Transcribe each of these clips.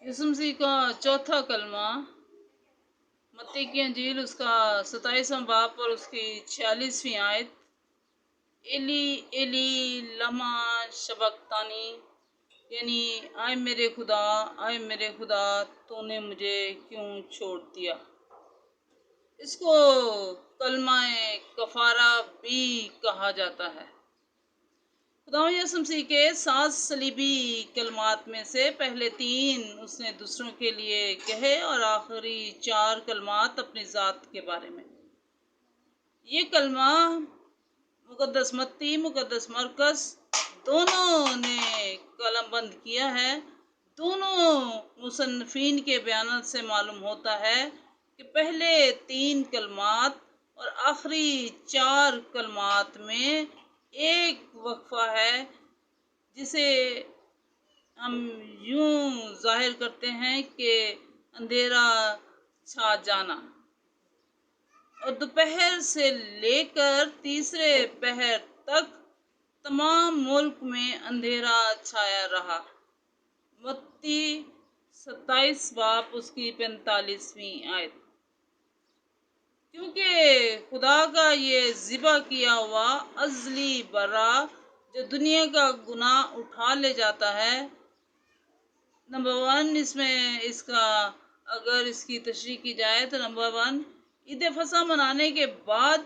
यीशु मसीह का चौथा कलमा मत्ती की अंजील उसका 27वां बाब और उसकी 46वीं आयत। एली एली लमा शबक्तानी, यानी आए मेरे खुदा तूने मुझे क्यों छोड़ दिया। इसको कलमाए कफारा भी कहा जाता है। खुदा यीशु मसीह के 7 सलीबी कलमात में से पहले 3 उसने दूसरों के लिए कहे और आखिरी 4 कलमात अपनी ज़ात के बारे में। ये कलमा मुकद्दस मत्ती, मुकद्दस मरकस दोनों ने कलमबंद किया है। दोनों मुसन्निफीन के बयान से मालूम होता है कि पहले 3 कलमात और आखिरी 4 कलमात में एक वक्फा है, जिसे हम यूं जाहिर करते हैं कि अंधेरा छा जाना। और दोपहर से लेकर तीसरे पहर तक तमाम मुल्क में अंधेरा छाया रहा। मत्ती 27 बाब उसकी 45वीं आयत। क्योंकि खुदा का ये ज़िबा किया हुआ अज़ली बर्रा जो दुनिया का गुनाह उठा ले जाता है। नंबर 1 इसमें इसका अगर इसकी तशरीह की जाए तो नंबर 1 ईद फसा मनाने के बाद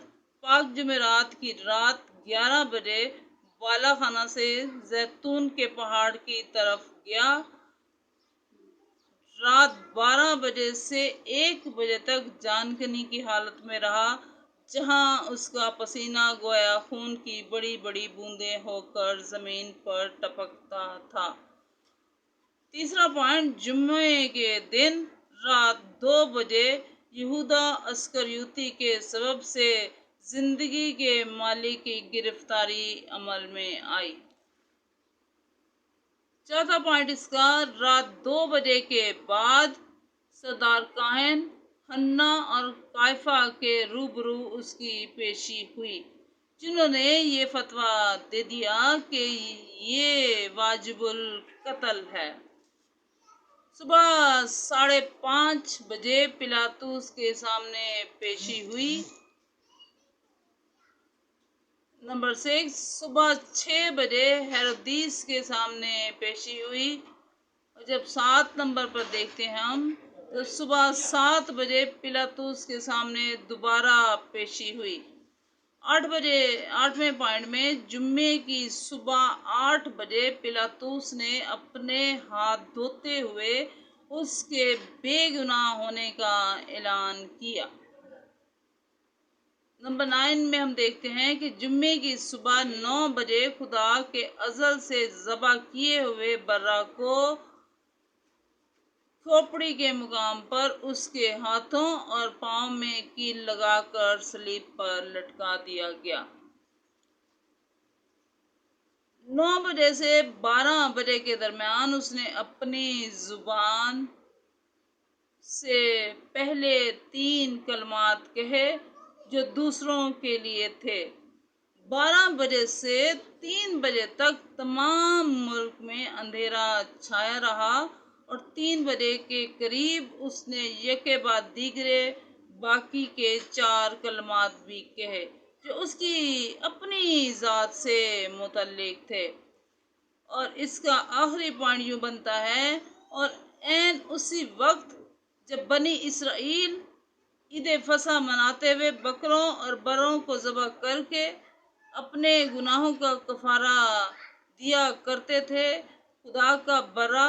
पाक जुमेरात की रात 11 बजे बाला खाना से जैतून के पहाड़ की तरफ गया। रात 12 बजे से 1 बजे तक जानकनी की हालत में रहा, जहां उसका पसीना गोया खून की बड़ी बड़ी बूंदें होकर जमीन पर टपकता था। तीसरा पॉइंट, जुम्मे के दिन रात 2 बजे यहूदा अस्करियोती के सबब से जिंदगी के मालिक की गिरफ्तारी अमल में आई। चौथा पॉइंट इसका, रात 2 बजे के बाद सरदार काहन हन्ना और कायफा के रूबरू उसकी पेशी हुई, जिन्होंने ये फतवा दे दिया कि ये वाजिबुल कत्ल है। सुबह 5:30 बजे पिलातुस के सामने पेशी हुई। नंबर 6, सुबह 6 बजे हेरोदीस के सामने पेशी हुई। और जब 7 नंबर पर देखते हैं हम, तो सुबह 7 बजे पिलातुस के सामने दोबारा पेशी हुई। 8 बजे 8वें पॉइंट में जुम्मे की सुबह 8 बजे पिलातुस ने अपने हाथ धोते हुए उसके बेगुनाह होने का ऐलान किया। नंबर 9 में हम देखते हैं कि जुम्मे की सुबह 9 बजे खुदा के अज़ल से ज़बा किए हुए बर्रा को खोपड़ी के मुकाम पर उसके हाथों और पांव में कील लगाकर सलीब पर लटका दिया गया। 9 बजे से 12 बजे के दरमियान उसने अपनी जुबान से पहले 3 कलमात कहे जो दूसरों के लिए थे। 12 बजे से 3 बजे तक तमाम मुल्क में अंधेरा छाया रहा और 3 बजे के करीब उसने यके बाद दीगरे बाकी के 4 कलमात भी कहे जो उसकी अपनी ज़ात से मुतल्लिक थे। और इसका आखिरी पॉइंट यूँ बनता है, और ऐन उसी वक्त जब बनी इसराइल ईद फसा मनाते हुए बकरों और बरों को ज़बह करके अपने गुनाहों का कफारा दिया करते थे, खुदा का बर्रा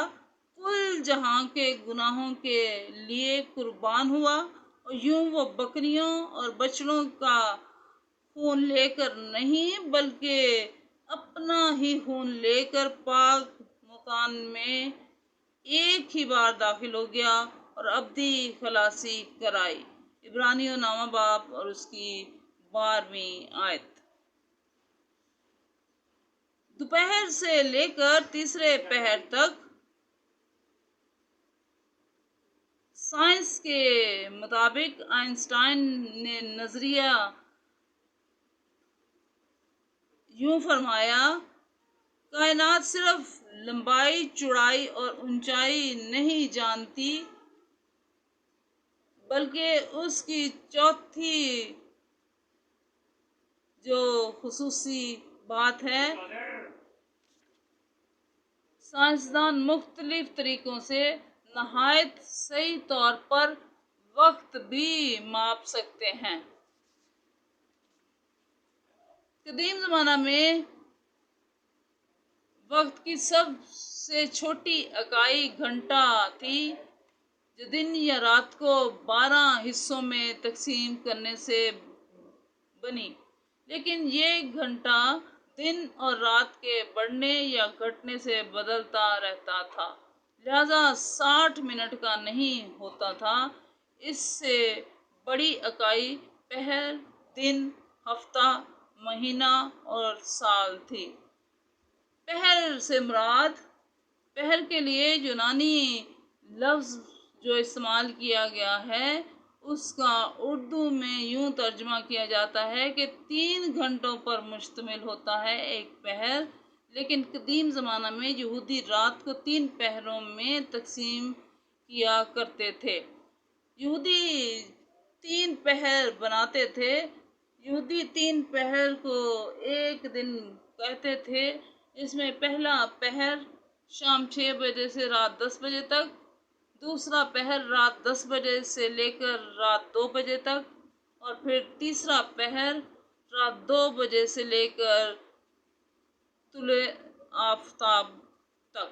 कुल जहां के गुनाहों के लिए कुर्बान हुआ। और यूं वो बकरियों और बछड़ों का खून लेकर नहीं, बल्कि अपना ही खून लेकर पाक मकान में एक ही बार दाखिल हो गया और अब्दी खलासी कराई। इब्रानियों नामा बाब और उसकी 12वीं आयत। दोपहर से लेकर तीसरे पहर तक साइंस के मुताबिक आइंस्टाइन ने नजरिया यूं फरमाया کائنات صرف لمبائی، چوڑائی اور اونچائی نہیں جانتی، بلکہ اس کی چوتھی جو خصوصی بات ہے، سائنسدان مختلف طریقوں سے نہایت صحیح طور پر وقت بھی ماپ سکتے ہیں۔ قدیم زمانہ میں وقت کی سب سے چھوٹی اکائی گھنٹہ تھی، جو دن یا رات کو 12 حصوں میں تقسیم کرنے سے بنی، لیکن یہ گھنٹہ دن اور رات کے بڑھنے یا گھٹنے سے بدلتا رہتا تھا، لہذا 60 منٹ کا نہیں ہوتا تھا۔ اس سے بڑی اکائی پہر، دن، ہفتہ، مہینہ اور سال تھی۔ پہر سے مراد، پہر کے لیے یونانی لفظ جو استعمال کیا گیا ہے، اس کا اردو میں یوں ترجمہ کیا جاتا ہے کہ 3 گھنٹوں پر مشتمل ہوتا ہے ایک پہر، لیکن قدیم زمانہ میں یہودی رات کو 3 پہروں میں تقسیم کیا کرتے تھے۔ یہودی 3 پہر بناتے تھے۔ یہودی 3 پہر کو ایک دن کہتے تھے۔ اس میں پہلا پہر شام 6 بجے سے رات 10 بجے تک، دوسرا پہر رات 10 بجے سے لے کر رات 2 بجے تک، اور پھر تیسرا پہر رات 2 بجے سے لے کر طلوع آفتاب تک۔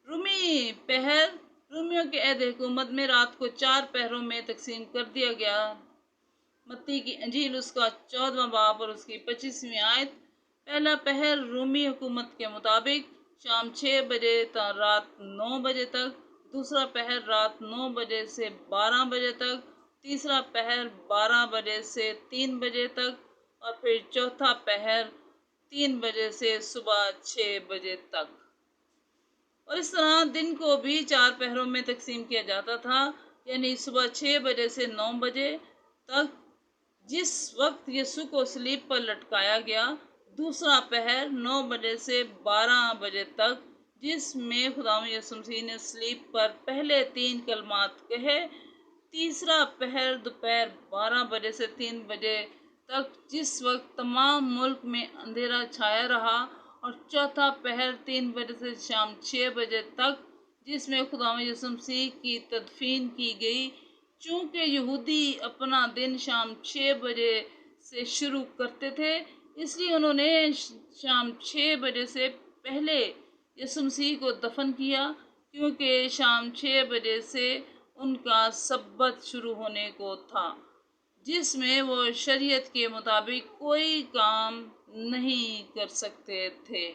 رومی پہر، رومیوں کے عہد حکومت میں رات کو 4 پہروں میں تقسیم کر دیا گیا۔ متی کی انجیل اس کا 14واں باب اور اس کی 25ویں آیت۔ پہلا پہر رومی حکومت کے مطابق شام 6 بجے تا رات 9 بجے تک، دوسرا پہر رات 9 بجے سے 12 بجے تک، تیسرا پہر 12 بجے سے 3 بجے تک، اور پھر چوتھا پہر 3 بجے سے صبح 6 بجے تک۔ اور اس طرح دن کو بھی 4 پہروں میں تقسیم کیا جاتا تھا، یعنی صبح 6 بجے سے 9 بجے تک جس وقت یسوع کو صلیب پر لٹکایا گیا، دوسرا پہر 9 بجے سے 12 بجے تک جس میں خداوند یسوع مسیح نے صلیب پر پہلے 3 کلمات کہے، تیسرا پہر دوپہر 12 بجے سے 3 بجے تک جس وقت تمام ملک میں اندھیرا چھایا رہا، اور چوتھا پہر 3 بجے سے شام 6 بجے تک جس میں خداوند یسوع مسیح کی تدفین کی گئی۔ چونکہ یہودی اپنا دن شام 6 بجے سے شروع کرتے تھے، اس لیے انہوں نے شام 6 بجے سے پہلے یسوع مسیح کو دفن کیا، کیونکہ شام 6 بجے سے ان کا سبت شروع ہونے کو تھا، جس میں وہ شریعت کے مطابق کوئی کام نہیں کر سکتے تھے۔